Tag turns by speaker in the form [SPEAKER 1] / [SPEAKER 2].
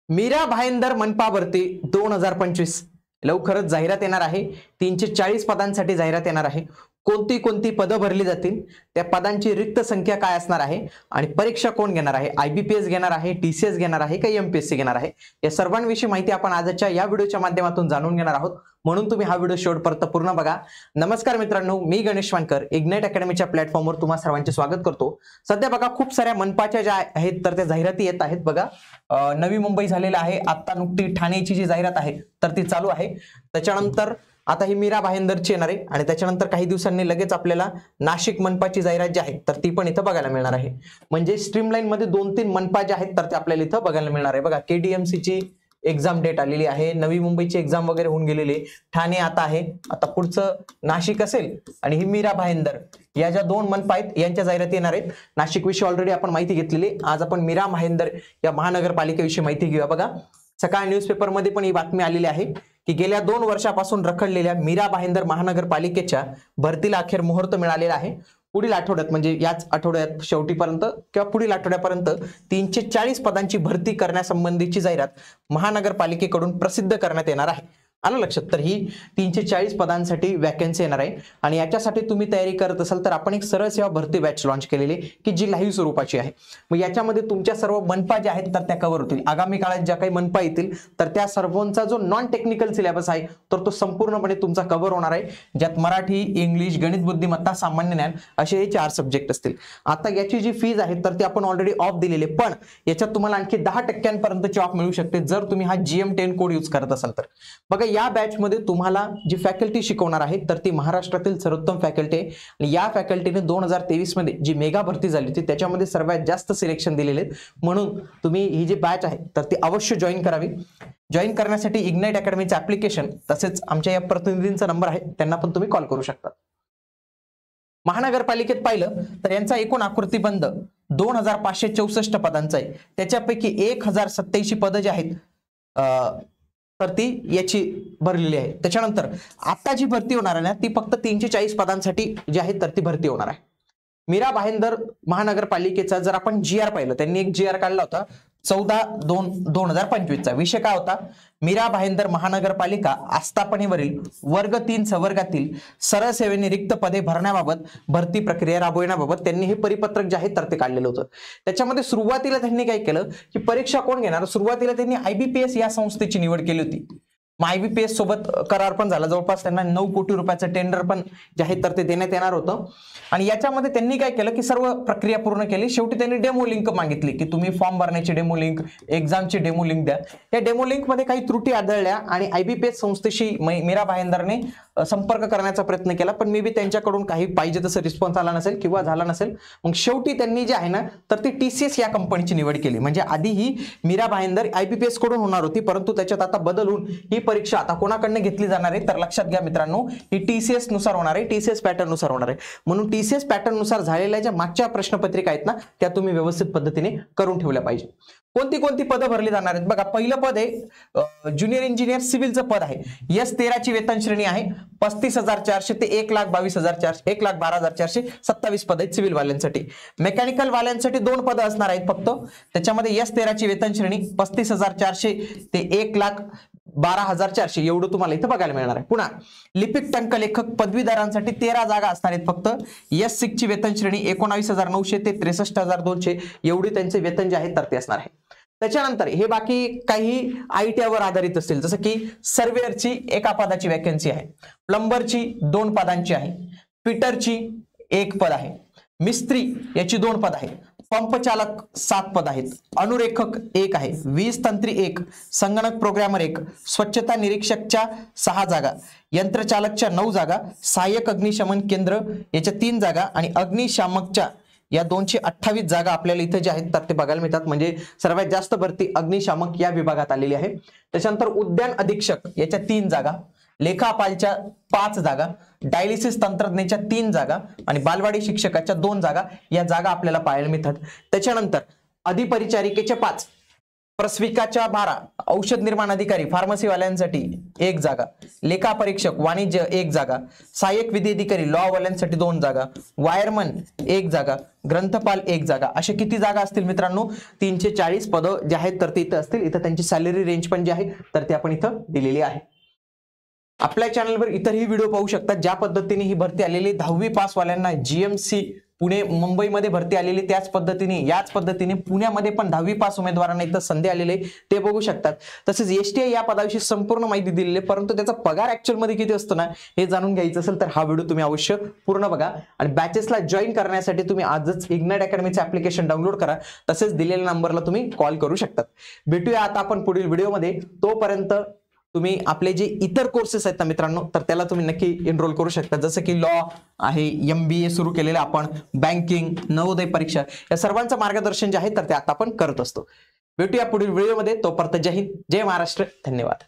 [SPEAKER 1] मीरा भाईंदर मनपा भरती 2025 लवकरच जाहिरात येणार आहे। 340 पदांसाठी जाहिरात येणार आहे। कोणती कोणती पदं भरली जातील, त्या पदांची रिक्त संख्या काय असणार आहे आणि परीक्षा कोण घेणार आहे, आयबीपीएस घेणार आहे, टीसीएस घेणार आहे का एमपीएससी घेणार आहे, या सर्वांविषयी माहिती आपण आजच्या या व्हिडिओच्या माध्यमातून जाणून घेणार आहोत। म्हणून तुम्ही हा व्हिडिओ शेवटपर्यंत पूर्ण बघा। नमस्कार मित्रांनो, मी गणेश वानकर इग्नाइट अकॅडमीच्या प्लॅटफॉर्मवर तुम्हा सर्वांचे स्वागत करतो। सध्या बघा खूप साऱ्या मनपाच्या ज्या आहेत तर त्या जाहिराती येत आहेत। बघा नवी मुंबई झालेला आहे, आता नुकती ठाणेची जी जाहिरात आहे तर ती चालू आहे। त्याच्यानंतर आता ही मीरा भाईंदरची येणार आहे आणि त्याच्यानंतर काही दिवसांनी लगेच आपल्याला नाशिक मनपाची जाहिरात जी आहे तर ती पण इथं बघायला मिळणार आहे। म्हणजे स्ट्रीमलाईन मध्ये 2-3 मनपा जे आहेत तर ते आपल्याला इथं बघायला मिळणार आहे। बघा केडीएमसी ची एग्जाम डेट आलेली आहे, नवी मुंबईची एग्जाम वगैरे होऊन गेलेली आहे, ठाणे आता आहे, आता पुढचं नाशिक असेल आणि ही मीरा भाईंदर या ज्या 2 मनपा आहेत यांच्या जाहिराती येणार आहेत। नाशिक विषयी ऑलरेडी आपण माहिती घेतलेली, आज आपण मीरा भाईंदर या महानगरपालिकेविषयी माहिती घेऊया। बघा सकाळ न्यूजपेपर मध्ये पण ही बातमी आलेली आहे की गेल्या 2 वर्षापासून रखडलेल्या मीरा भाईंदर महानगरपालिकेच्या भरतीला अखेर मुहूर्त मिळालेला आहे। पुढील आठवड्यात म्हणजे याच आठवड्यात शेवटीपर्यंत किंवा पुढील आठवड्यापर्यंत 340 पदांची भरती करण्यासंबंधीची जाहिरात महानगरपालिकेकडून प्रसिद्ध करण्यात येणार आहे। आलं लक्षात? तर ही 340 पदांसाठी वॅकन्सी येणार आहे आणि याच्यासाठी तुम्ही तयारी करत असाल तर आपण एक सरळ सेवा भरती बॅच लॉन्च केलेली की जी लाईव्ह स्वरूपाची आहे। मग याच्यामध्ये तुमच्या सर्व मनपा ज्या आहेत तर त्या कव्हर होतील। आगामी काळात ज्या काही मनपा येतील तर त्या सर्वांचा जो नॉन टेक्निकल सिलेबस आहे तर तो संपूर्णपणे तुमचा कव्हर होणार आहे, ज्यात मराठी, इंग्लिश, गणित, बुद्धिमत्ता, सामान्य ज्ञान असे हे 4 सब्जेक्ट असतील। आता याची जी फीज आहे तर ती आपण ऑलरेडी ऑफ दिलेली, पण याच्यात तुम्हाला आणखी 10% ऑफ मिळू शकते जर तुम्ही हा GM10 कोड यूज करत असाल तर। बघा या बॅच मध्ये तुम्हाला जी फॅकल्टी शिकवणार आहे तर ती महाराष्ट्रातील सर्वोत्तम फॅकल्टी आहे आणि या फॅकल्टीने 2023 मध्ये जी मेगा भरती झाली होती त्याच्यामध्ये सर्वात जास्त सिलेक्शन दिलेले आहेत। म्हणून तुम्ही ही जी बॅच आहे तर ती अवश्य जॉईन करावी। जॉईन करण्यासाठी इग्नाइट अकॅडमीचं ऍप्लिकेशन तसेच आमच्या या प्रतिनिधींचा नंबर आहे त्यांना पण तुम्ही कॉल करू शकता। महानगरपालिकेत पाहिलं तर यांचा एकूण आकृतीबंध 2564 पदांचा आहे, त्याच्यापैकी 1087 पदं जी आहेत तर ती याची भरलेली आहे। त्याच्यानंतर आता जी भरती होणार आहे ना ती फक्त 340 पदांसाठी जी आहे तर ती भरती होणार आहे। मीरा भाईंदर महानगरपालिकेचा जर आपण GR पाहिलं, त्यांनी एक GR काढला होता 14/2/2025 चा। विषय काय होता? मीरा भाईंदर महानगरपालिका आस्थापनेवरील वर्ग 3 संवर्गातील सरळ सेवेने रिक्त पदे भरण्याबाबत भरती प्रक्रिया राबविण्याबाबत त्यांनी हे परिपत्रक जे आहे तर ते काढलेलं होतं। त्याच्यामध्ये सुरुवातीला त्यांनी काय केलं की परीक्षा कोण घेणार, सुरुवातीला त्यांनी आयबीपीएस या संस्थेची निवड केली होती। मग आयबीपीएस सोबत करार पण झाला, जवळपास त्यांना 9 कोटी रुपयाचं टेंडर पण जे आहे तर ते देण्यात येणार होतं। आणि याच्यामध्ये त्यांनी काय केलं की सर्व प्रक्रिया पूर्ण केली, शेवटी त्यांनी डेमो लिंक मागितली की तुम्ही फॉर्म भरण्याची डेमो लिंक, एक्झामची डेमो लिंक द्या। या डेमो लिंक मध्ये काही त्रुटी आढळल्या आणि आयबीपीएस संस्थेशी मीरा भाईंदरने संपर्क करण्याचा प्रयत्न केला, पण मे बी त्यांच्याकडून काही पाहिजे तसं रिस्पॉन्स आला नसेल किंवा झाला नसेल। मग शेवटी त्यांनी जे आहे ना तर ती टीसीएस या कंपनीची निवड केली। म्हणजे आधी ही मीरा भाईंदर आयबीपीएस कडून होणार होती, परंतु त्याच्यात आता बदल होऊन ही परीक्षा आता कोणाकडनं घेतली जाणार आहे तर लक्षात घ्या मित्रांनो, ही टीसीएस नुसार होणार आहे, टीसीएस पॅटर्न नुसार होणार आहे। म्हणून टीसीएस पॅटर्न नुसार झालेल्या ज्या मागच्या प्रश्नपत्रिका आहेत ना त्या तुम्ही व्यवस्थित पद्धतीने करून ठेवल्या पाहिजे। कोणती कोणती पदं भरली जाणार आहेत? बघा पहिलं पद आहे ज्युनियर इंजिनियर सिव्हिलचं पद आहे। S13 ची वेतन श्रेणी आहे 35,400 ते 1,22,400 1,12,427 पद आहेत सिव्हिल वाल्यांसाठी। मेकॅनिकल वाल्यांसाठी 2 पदं असणार आहेत फक्त, त्याच्यामध्ये S13 ची वेतन श्रेणी 35,400 ते 1,12,400 एवढं तुम्हाला इथं बघायला मिळणार आहे। पुन्हा लिपिक टंकलेखक पदवीधरांसाठी 13 जागा असणार आहेत फक्त। S6 ची वेतन श्रेणी 19,900 ते 63,200 एवढी त्यांचे वेतन जे आहे तर ते असणार आहे। त्याच्यानंतर हे बाकी काही आयटीआयवर आधारित असतील, जसं की सर्वेअरची 1 पदाची वॅकन्सी आहे, प्लंबरची 2 पदांची आहे, फिटरची 1 पद आहे, मिस्त्री याची 2 पद आहे, पंप चालक 7 पद आहेत, अनुरेखक 1 आहे, वीज तंत्री 1, संगणक प्रोग्रामर 1, स्वच्छता निरीक्षकच्या 6 जागा, यंत्रचालकच्या 9 जागा, सहाय्यक अग्निशमन केंद्र याच्या 3 जागा आणि अग्निशामकच्या या 228 जागा आपल्याला इथे जे आहेत तर ते बघायला मिळतात। म्हणजे सर्वात जास्त भरती अग्निशामक या विभागात आलेली आहे। त्याच्यानंतर उद्यान अधीक्षक याच्या 3 जागा, लेखापालच्या 5 जागा, डायलिसिस तंत्रज्ञाच्या 3 जागा आणि बालवाडी शिक्षकाच्या 2 जागा या जागा आपल्याला पाहायला मिळतात। त्याच्यानंतर अधिपरिचारिकेचे 5, प्रस्विकाच्या 12, औषध निर्माण अधिकारी फार्मसीवाल्यांसाठी 1 जागा, लेखा परीक्षक वाणिज्य 1 जागा, सहाय्यक विधी अधिकारी लॉ वाल्यांसाठी 2 जागा, वायरमन 1 जागा, ग्रंथपाल 1 जागा. असे किती जागा असतील मित्रांनो? 340 पदं जे आहेत तर ते इथं असतील. इथं त्यांची सॅलरी रेंज पण जी आहे तर ते आपण इथं दिलेली आहे. आपल्या चॅनलवर इतरही व्हिडिओ पाहू शकतात ज्या पद्धतीने ही भरती आलेली 10वी पास वाल्यांना जीएमसी पुणे मुंबईमध्ये भरती आलेली त्याच पद्धतीने याच पद्धतीने पुण्यामध्ये पण 10वी पास उमेदवारांना इथं संधी आलेली ते बघू शकतात. तसेच एसटीआय या पदाविषयी संपूर्ण माहिती दिलेली आहे, परंतु त्याचा पगार ऍक्च्युअल मध्ये किती असतो ना हे जाणून घ्यायचं असेल तर हा व्हिडिओ तुम्ही अवश्य पूर्ण बघा. आणि बॅचेसला जॉईन करण्यासाठी तुम्ही आजच इग्नाइट अकॅडमीचे ऍप्लिकेशन डाउनलोड करा. तसेच दिलेल्या नंबरला तुम्ही कॉल करू शकता. भेटूया आता आपण पुढील व्हिडिओमध्ये. तोपर्यंत तुम्ही आपले जे इतर कोर्सेस आहेत ना मित्रांनो तर त्याला तुम्ही नक्की एनरोल करू शकता. जसं की लॉ आहे, MBA सुरू केलेलं आपण, बँकिंग, नवोदय परीक्षा या सर्वांचं मार्गदर्शन जे आहे तर ते आता आपण करत असतो. भेटूया पुढील व्हिडिओमध्ये. तोपर्यंत जय हिंद, जय महाराष्ट्र, धन्यवाद.